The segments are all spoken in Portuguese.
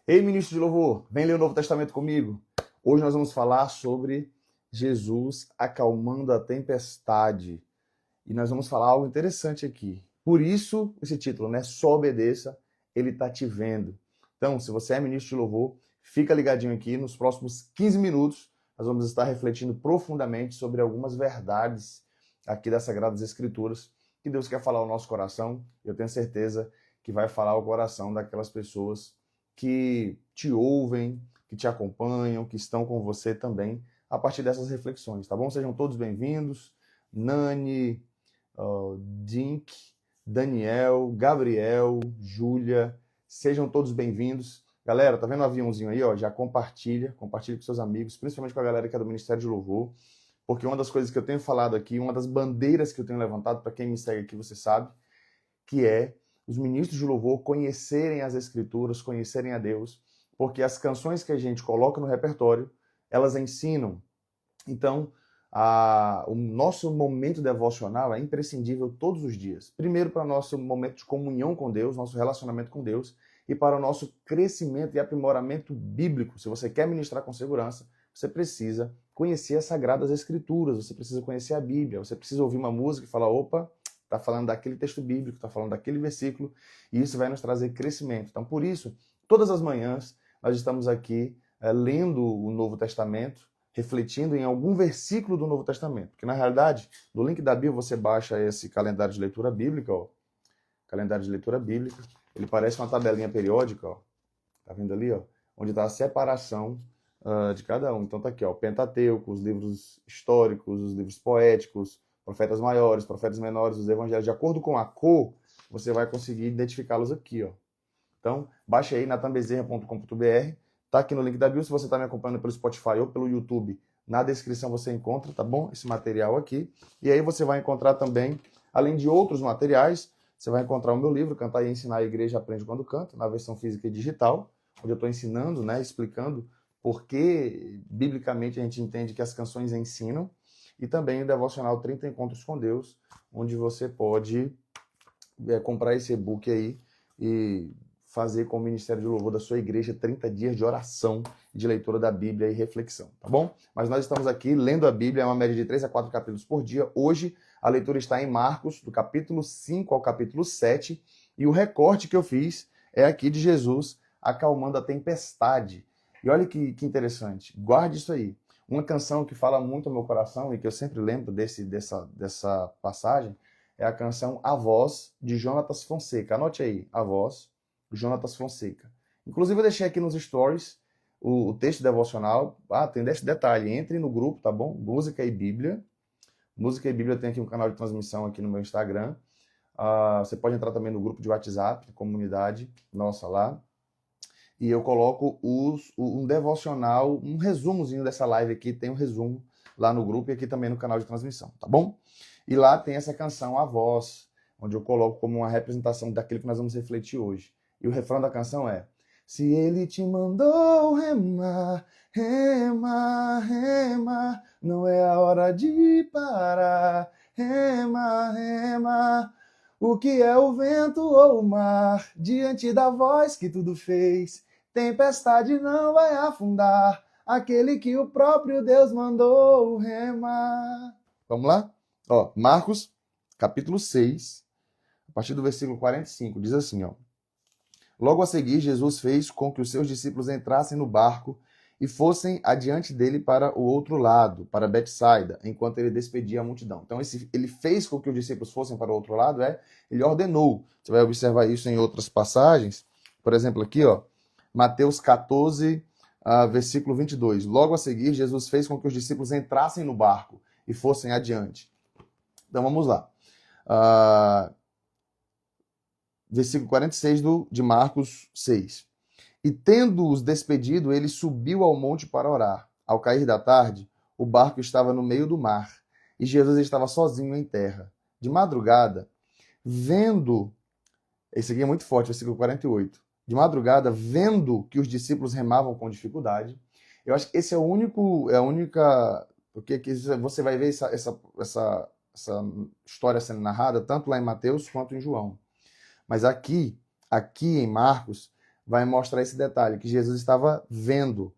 Ei, ministro de louvor, vem ler o Novo Testamento comigo. Hoje nós vamos falar sobre Jesus acalmando a tempestade. E nós vamos falar algo interessante aqui. Por isso, esse título, né? Só obedeça, ele está te vendo. Então, se você é ministro de louvor, fica ligadinho aqui. Nos próximos 15 minutos, nós vamos estar refletindo profundamente sobre algumas verdades aqui das Sagradas Escrituras que Deus quer falar ao nosso coração. Eu tenho certeza que vai falar ao coração daquelas pessoas que te ouvem, que te acompanham, que estão com você também a partir dessas reflexões, tá bom? Sejam todos bem-vindos. Nani, Dink, Daniel, Gabriel, Júlia, sejam todos bem-vindos. Galera, tá vendo o aviãozinho aí, ó? Já compartilha com seus amigos, principalmente com a galera que é do Ministério de Louvor, porque uma das coisas que eu tenho falado aqui, uma das bandeiras que eu tenho levantado, para quem me segue aqui, você sabe, que é os ministros de louvor conhecerem as Escrituras, conhecerem a Deus, porque as canções que a gente coloca no repertório, elas ensinam. Então, o nosso momento devocional é imprescindível todos os dias. Primeiro, para o nosso momento de comunhão com Deus, nosso relacionamento com Deus, e para o nosso crescimento e aprimoramento bíblico. Se você quer ministrar com segurança, você precisa conhecer as Sagradas Escrituras, você precisa conhecer a Bíblia, você precisa ouvir uma música e falar, opa, está falando daquele texto bíblico, está falando daquele versículo, e isso vai nos trazer crescimento. Então, por isso, todas as manhãs, nós estamos aqui lendo o Novo Testamento, refletindo em algum versículo do Novo Testamento. Porque, na realidade, no link da Bíblia, você baixa esse calendário de leitura bíblica, ó. Calendário de leitura bíblica. Ele parece uma tabelinha periódica, ó. Tá vendo ali, ó? Onde está a separação de cada um. Então tá aqui, ó, o Pentateuco, os livros históricos, os livros poéticos, profetas maiores, profetas menores, os evangelhos. De acordo com a cor, você vai conseguir identificá-los aqui, ó. Então, baixa aí natambezerra.com.br. Tá aqui no link da bio. Se você está me acompanhando pelo Spotify ou pelo YouTube, na descrição você encontra, tá bom? Esse material aqui. E aí você vai encontrar também, além de outros materiais, você vai encontrar o meu livro, Cantar e Ensinar a Igreja Aprende Quando Canta, na versão física e digital, onde eu estou ensinando, né, explicando por que, biblicamente, a gente entende que as canções ensinam. E também o devocional 30 Encontros com Deus, onde você pode comprar esse e-book aí e fazer com o Ministério de Louvor da sua igreja 30 dias de oração, de leitura da Bíblia e reflexão, tá bom? Mas nós estamos aqui lendo a Bíblia, é uma média de 3 a 4 capítulos por dia. Hoje a leitura está em Marcos, do capítulo 5 ao capítulo 7, e o recorte que eu fiz é aqui de Jesus acalmando a tempestade. E olha que interessante, guarde isso aí. Uma canção que fala muito ao meu coração e que eu sempre lembro dessa passagem é a canção A Voz, de Jonatas Fonseca. Anote aí, A Voz, Jonatas Fonseca. Inclusive, eu deixei aqui nos stories o texto devocional. Tem esse detalhe, entre no grupo, tá bom? Música e Bíblia. Música e Bíblia tem aqui um canal de transmissão aqui no meu Instagram. Você pode entrar também no grupo de WhatsApp, comunidade nossa lá. E eu coloco um devocional, um resumozinho dessa live aqui, tem um resumo lá no grupo e aqui também no canal de transmissão, tá bom? E lá tem essa canção, A Voz, onde eu coloco como uma representação daquilo que nós vamos refletir hoje. E o refrão da canção é: se ele te mandou remar, rema, rema, não é a hora de parar, rema, rema. O que é o vento ou o mar, diante da voz que tudo fez? Tempestade não vai afundar aquele que o próprio Deus mandou remar. Vamos lá? Ó, Marcos, capítulo 6, a partir do versículo 45, diz assim, ó. Logo a seguir, Jesus fez com que os seus discípulos entrassem no barco e fossem adiante dele para o outro lado, para Betsaida, enquanto ele despedia a multidão. Então, ele fez com que os discípulos fossem para o outro lado, ele ordenou. Você vai observar isso em outras passagens. Por exemplo, aqui, ó, Mateus 14, versículo 22. Logo a seguir, Jesus fez com que os discípulos entrassem no barco e fossem adiante. Então, vamos lá. Versículo 46 de Marcos 6. E tendo-os despedido, ele subiu ao monte para orar. Ao cair da tarde, o barco estava no meio do mar, e Jesus estava sozinho em terra. De madrugada, vendo... Esse aqui é muito forte, versículo 48. De madrugada, vendo que os discípulos remavam com dificuldade, eu acho que esse é a única... Porque você vai ver essa história sendo narrada tanto lá em Mateus quanto em João. Mas aqui em Marcos, vai mostrar esse detalhe, que Jesus estava vendo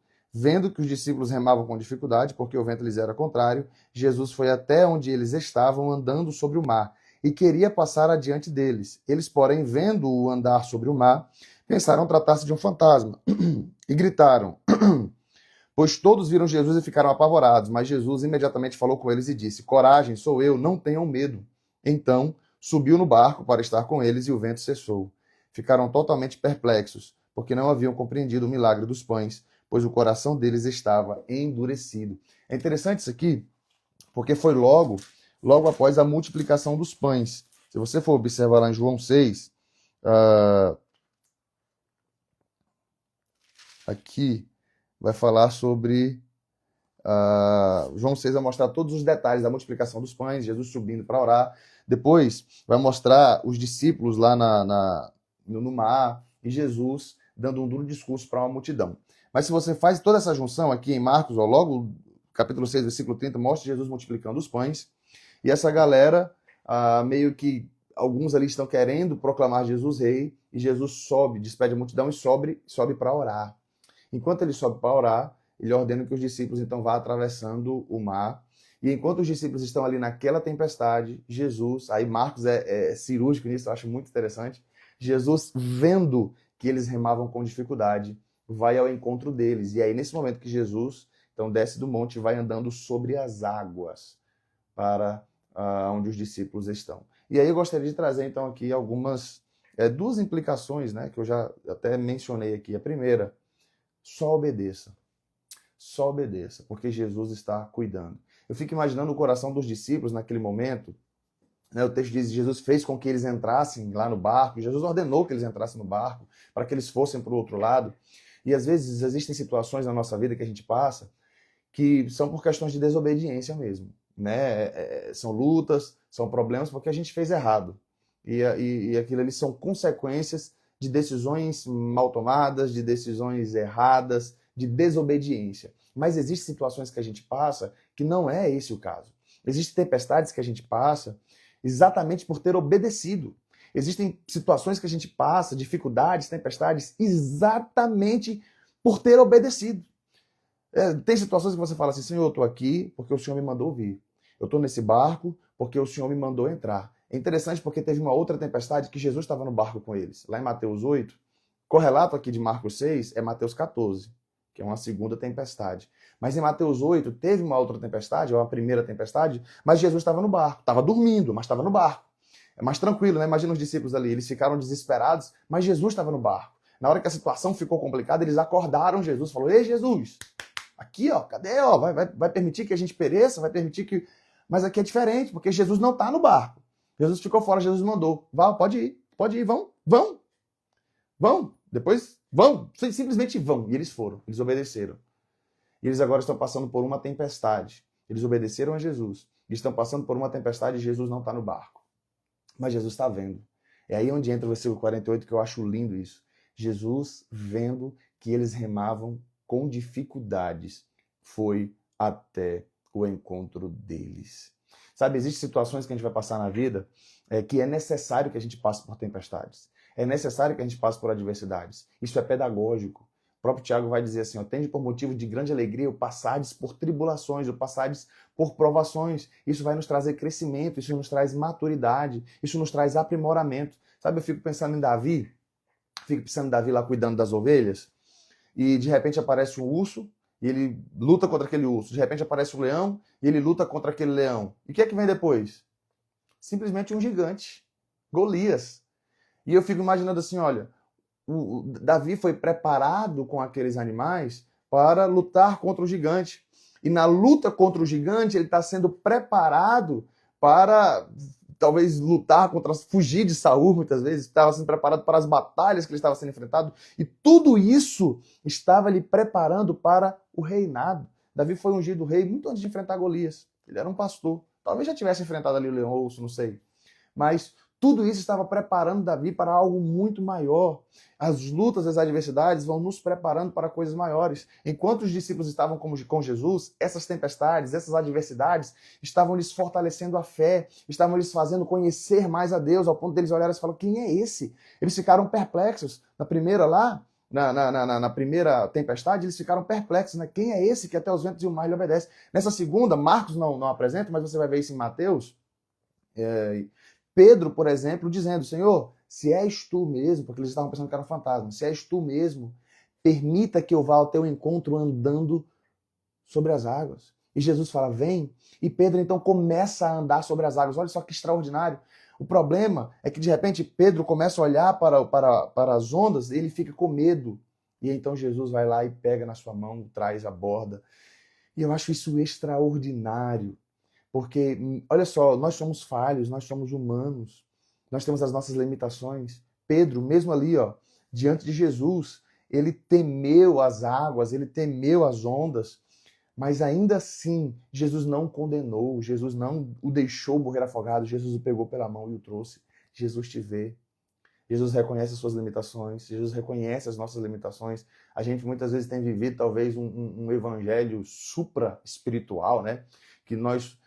que os discípulos remavam com dificuldade, porque o vento lhes era contrário. Jesus foi até onde eles estavam, andando sobre o mar, e queria passar adiante deles. Eles, porém, vendo-o andar sobre o mar, pensaram tratar-se de um fantasma, e gritaram, pois todos viram Jesus e ficaram apavorados. Mas Jesus imediatamente falou com eles e disse, coragem, sou eu, não tenham medo. Então, subiu no barco para estar com eles e o vento cessou. Ficaram totalmente perplexos, porque não haviam compreendido o milagre dos pães, pois o coração deles estava endurecido. É interessante isso aqui, porque foi logo após a multiplicação dos pães. Se você for observar lá em João 6, aqui vai falar sobre... João 6 vai mostrar todos os detalhes da multiplicação dos pães, Jesus subindo para orar. Depois vai mostrar os discípulos lá no mar e Jesus dando um duro discurso para uma multidão. Mas se você faz toda essa junção aqui em Marcos, logo capítulo 6, versículo 30, mostra Jesus multiplicando os pães. E essa galera, meio que alguns ali estão querendo proclamar Jesus rei, e Jesus sobe, despede a multidão e sobe para orar. Enquanto ele sobe para orar, ele ordena que os discípulos então vá atravessando o mar. E enquanto os discípulos estão ali naquela tempestade, Jesus, aí Marcos é cirúrgico nisso, eu acho muito interessante, Jesus, vendo que eles remavam com dificuldade, vai ao encontro deles. E aí, nesse momento que Jesus então desce do monte e vai andando sobre as águas para onde os discípulos estão. E aí eu gostaria de trazer então aqui algumas, duas implicações, né, que eu já até mencionei aqui. A primeira, só obedeça. Só obedeça, porque Jesus está cuidando. Eu fico imaginando o coração dos discípulos naquele momento, né? O texto diz que Jesus fez com que eles entrassem lá no barco, Jesus ordenou que eles entrassem no barco, para que eles fossem para o outro lado. E às vezes existem situações na nossa vida que a gente passa que são por questões de desobediência mesmo, né? São lutas, são problemas porque a gente fez errado. E aquilo ali são consequências de decisões mal tomadas, de decisões erradas, de desobediência. Mas existem situações que a gente passa que não é esse o caso. Existem tempestades que a gente passa exatamente por ter obedecido. Existem situações que a gente passa, dificuldades, tempestades, exatamente por ter obedecido. Tem situações que você fala assim, Senhor, eu estou aqui porque o Senhor me mandou vir. Eu estou nesse barco porque o Senhor me mandou entrar. É interessante porque teve uma outra tempestade que Jesus estava no barco com eles. Lá em Mateus 8, correlato aqui de Marcos 6 é Mateus 14, que é uma segunda tempestade. Mas em Mateus 8 teve uma outra tempestade, ou uma primeira tempestade, mas Jesus estava no barco. Estava dormindo, mas estava no barco. É mais tranquilo, né? Imagina os discípulos ali, eles ficaram desesperados, mas Jesus estava no barco. Na hora que a situação ficou complicada, eles acordaram Jesus, falou, ei Jesus, aqui ó, cadê? Ó, vai permitir que a gente pereça? Vai permitir que... Mas aqui é diferente, porque Jesus não está no barco. Jesus ficou fora, Jesus mandou, vá, pode ir, vão, depois vão, simplesmente vão. E eles foram, eles obedeceram. E eles agora estão passando por uma tempestade. Eles obedeceram a Jesus. Eles estão passando por uma tempestade e Jesus não está no barco. Mas Jesus está vendo. É aí onde entra o versículo 48, que eu acho lindo isso. Jesus, vendo que eles remavam com dificuldades, foi até o encontro deles. Sabe, existem situações que a gente vai passar na vida que é necessário que a gente passe por tempestades. É necessário que a gente passe por adversidades. Isso é pedagógico. O próprio Tiago vai dizer assim, tende por motivo de grande alegria o passardes por tribulações, o passardes por provações. Isso vai nos trazer crescimento, isso nos traz maturidade, isso nos traz aprimoramento. Sabe, eu fico pensando em Davi lá cuidando das ovelhas, e de repente aparece um urso, e ele luta contra aquele urso. De repente aparece um leão, e ele luta contra aquele leão. E o que é que vem depois? Simplesmente um gigante, Golias. E eu fico imaginando assim, olha, o Davi foi preparado com aqueles animais para lutar contra o gigante. E na luta contra o gigante, ele está sendo preparado para talvez lutar fugir de Saul, muitas vezes, estava sendo preparado para as batalhas que ele estava sendo enfrentado, e tudo isso estava lhe preparando para o reinado. Davi foi ungido rei muito antes de enfrentar Golias. Ele era um pastor. Talvez já tivesse enfrentado ali o leão ou não sei. Mas tudo isso estava preparando Davi para algo muito maior. As lutas, as adversidades vão nos preparando para coisas maiores. Enquanto os discípulos estavam com Jesus, essas tempestades, essas adversidades estavam lhes fortalecendo a fé, estavam lhes fazendo conhecer mais a Deus, ao ponto deles olharem e falar, quem é esse? Eles ficaram perplexos. Na primeira lá, na primeira tempestade, eles ficaram perplexos, né? Quem é esse que até os ventos e o mar lhe obedece? Nessa segunda, Marcos não apresenta, mas você vai ver isso em Mateus, Pedro, por exemplo, dizendo, Senhor, se és tu mesmo, porque eles estavam pensando que era um fantasma, se és tu mesmo, permita que eu vá ao teu encontro andando sobre as águas. E Jesus fala, vem. E Pedro então começa a andar sobre as águas. Olha só que extraordinário. O problema é que de repente Pedro começa a olhar para as ondas e ele fica com medo. E então Jesus vai lá e pega na sua mão, traz a borda. E eu acho isso extraordinário. Porque, olha só, nós somos falhos, nós somos humanos. Nós temos as nossas limitações. Pedro, mesmo ali, ó, diante de Jesus, ele temeu as águas, ele temeu as ondas. Mas ainda assim, Jesus não o condenou, Jesus não o deixou morrer afogado, Jesus o pegou pela mão e o trouxe. Jesus te vê, Jesus reconhece as suas limitações, Jesus reconhece as nossas limitações. A gente muitas vezes tem vivido talvez um evangelho supra-espiritual, né? Que nós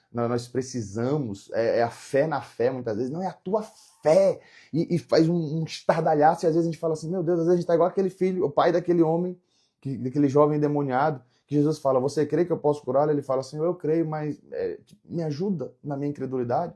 precisamos, é a fé na fé muitas vezes, não é a tua fé. E faz um estardalhaço e às vezes a gente fala assim, meu Deus, às vezes a gente está igual aquele filho, o pai daquele homem, daquele jovem endemoniado, que Jesus fala, você crê que eu posso curá-lo? Ele fala assim, eu creio, mas me ajuda na minha incredulidade.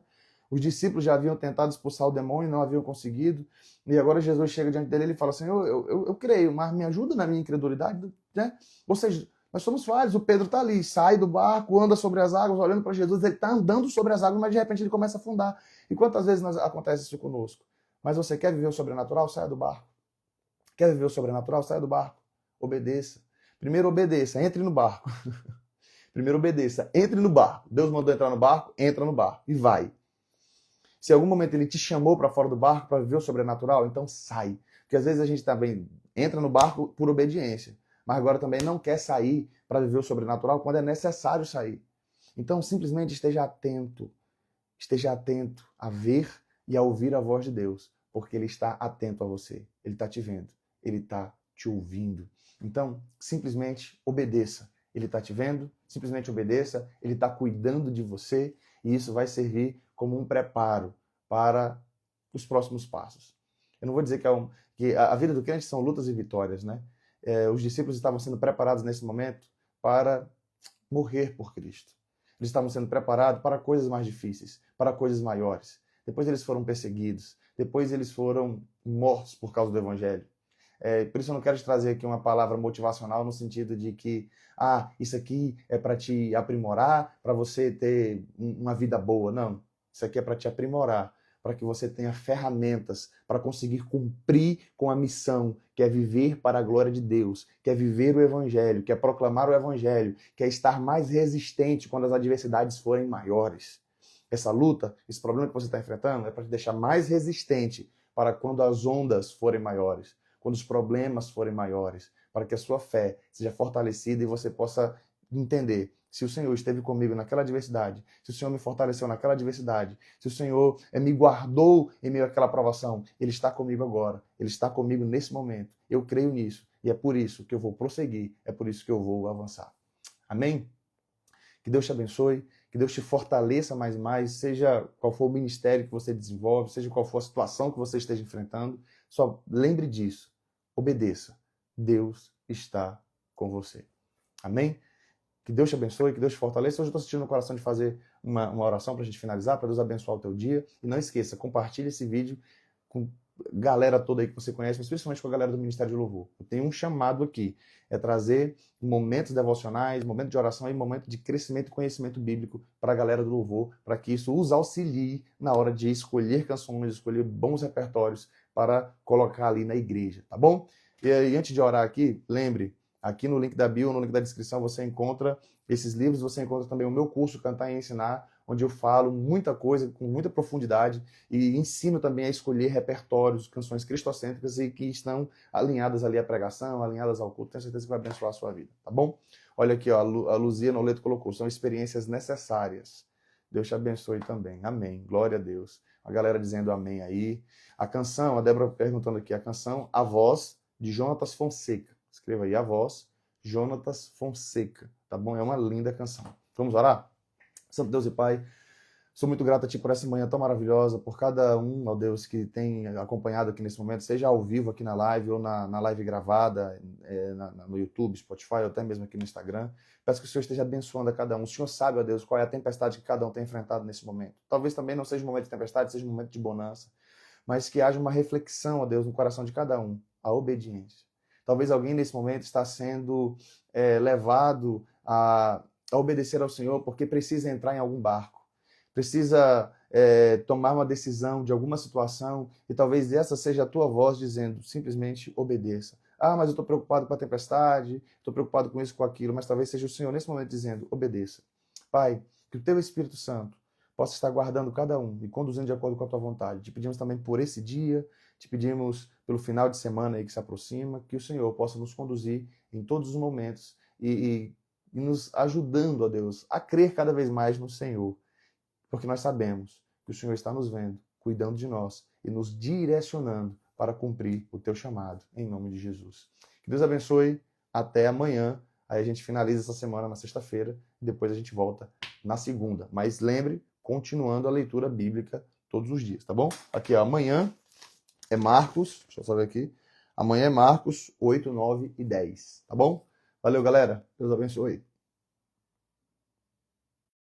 Os discípulos já haviam tentado expulsar o demônio e não haviam conseguido. E agora Jesus chega diante dele e fala assim, eu creio, mas me ajuda na minha incredulidade. Né? Ou seja, nós somos falhos. O Pedro está ali, sai do barco, anda sobre as águas, olhando para Jesus. Ele está andando sobre as águas, mas de repente ele começa a afundar. E quantas vezes acontece isso conosco? Mas você quer viver o sobrenatural? Saia do barco. Quer viver o sobrenatural? Saia do barco. Obedeça. Primeiro obedeça, entre no barco. Primeiro obedeça, entre no barco. Deus mandou entrar no barco, entra no barco e vai. Se em algum momento ele te chamou para fora do barco para viver o sobrenatural, então sai. Porque às vezes a gente também entra no barco por obediência, mas agora também não quer sair para viver o sobrenatural quando é necessário sair. Então simplesmente esteja atento a ver e a ouvir a voz de Deus, porque Ele está atento a você, Ele está te vendo, Ele está te ouvindo. Então, simplesmente obedeça. Ele está te vendo, simplesmente obedeça, Ele está cuidando de você e isso vai servir como um preparo para os próximos passos. Eu não vou dizer que a vida do crente são lutas e vitórias, né? Os discípulos estavam sendo preparados nesse momento para morrer por Cristo. Eles estavam sendo preparados para coisas mais difíceis, para coisas maiores. Depois eles foram perseguidos, depois eles foram mortos por causa do Evangelho. Por isso eu não quero te trazer aqui uma palavra motivacional no sentido de que isso aqui é para te aprimorar, para você ter uma vida boa. Não, isso aqui é para te aprimorar, para que você tenha ferramentas para conseguir cumprir com a missão, que é viver para a glória de Deus, que é viver o Evangelho, que é proclamar o Evangelho, que é estar mais resistente quando as adversidades forem maiores. Essa luta, esse problema que você está enfrentando é para te deixar mais resistente para quando as ondas forem maiores, quando os problemas forem maiores, para que a sua fé seja fortalecida e você possa entender se o Senhor esteve comigo naquela adversidade, se o Senhor me fortaleceu naquela adversidade, se o Senhor me guardou em meio àquela provação, Ele está comigo agora, Ele está comigo nesse momento. Eu creio nisso e é por isso que eu vou prosseguir, é por isso que eu vou avançar. Amém? Que Deus te abençoe, que Deus te fortaleça mais e mais, seja qual for o ministério que você desenvolve, seja qual for a situação que você esteja enfrentando, só lembre disso, obedeça. Deus está com você. Amém? Que Deus te abençoe, que Deus te fortaleça. Hoje eu estou sentindo no coração de fazer uma oração para a gente finalizar, para Deus abençoar o teu dia. E não esqueça, compartilhe esse vídeo com a galera toda aí que você conhece, mas principalmente com a galera do Ministério de Louvor. Eu tenho um chamado aqui, é trazer momentos devocionais, momento de oração e momento de crescimento e conhecimento bíblico para a galera do Louvor, para que isso os auxilie na hora de escolher canções, escolher bons repertórios para colocar ali na igreja, tá bom? E aí, antes de orar aqui, lembre, aqui no link da bio, no link da descrição, você encontra esses livros, você encontra também o meu curso Cantar e Ensinar, onde eu falo muita coisa, com muita profundidade, e ensino também a escolher repertórios, canções cristocêntricas e que estão alinhadas ali à pregação, alinhadas ao culto. Tenho certeza que vai abençoar a sua vida, tá bom? Olha aqui, ó, a Luzia Noleto colocou, são experiências necessárias. Deus te abençoe também. Amém. Glória a Deus. A galera dizendo amém aí. A canção, a Débora perguntando aqui, a canção A Voz, de Jonatas Fonseca. Escreva aí, A Voz, Jonatas Fonseca, tá bom? É uma linda canção. Vamos orar? Santo Deus e Pai, Sou muito grato a Ti por essa manhã tão maravilhosa, por cada um, ó Deus, que tem acompanhado aqui nesse momento, seja ao vivo aqui na live ou na live gravada, no YouTube, Spotify, ou até mesmo aqui no Instagram. Peço que o Senhor esteja abençoando a cada um. O Senhor sabe, ó Deus, qual é a tempestade que cada um tem enfrentado nesse momento. Talvez também não seja um momento de tempestade, seja um momento de bonança, mas que haja uma reflexão, ó Deus, no coração de cada um, a obediência. Talvez alguém nesse momento está sendo levado a obedecer ao Senhor porque precisa entrar em algum barco, precisa tomar uma decisão de alguma situação e talvez essa seja a tua voz dizendo, simplesmente obedeça. Ah, mas eu estou preocupado com a tempestade, estou preocupado com isso, com aquilo, mas talvez seja o Senhor nesse momento dizendo, obedeça. Pai, que o teu Espírito Santo possa estar guardando cada um e conduzindo de acordo com a tua vontade. Te pedimos também por esse dia, te pedimos pelo final de semana aí que se aproxima, que o Senhor possa nos conduzir em todos os momentos e nos ajudando, ó Deus, a crer cada vez mais no Senhor. Porque nós sabemos que o Senhor está nos vendo, cuidando de nós e nos direcionando para cumprir o teu chamado, em nome de Jesus. Que Deus abençoe, até amanhã. Aí a gente finaliza essa semana na sexta-feira e depois a gente volta na segunda. Mas lembre, continuando a leitura bíblica todos os dias, tá bom? Aqui, ó, amanhã é Marcos, deixa eu só ver aqui. Amanhã é Marcos 8, 9 e 10, tá bom? Valeu, galera. Deus abençoe.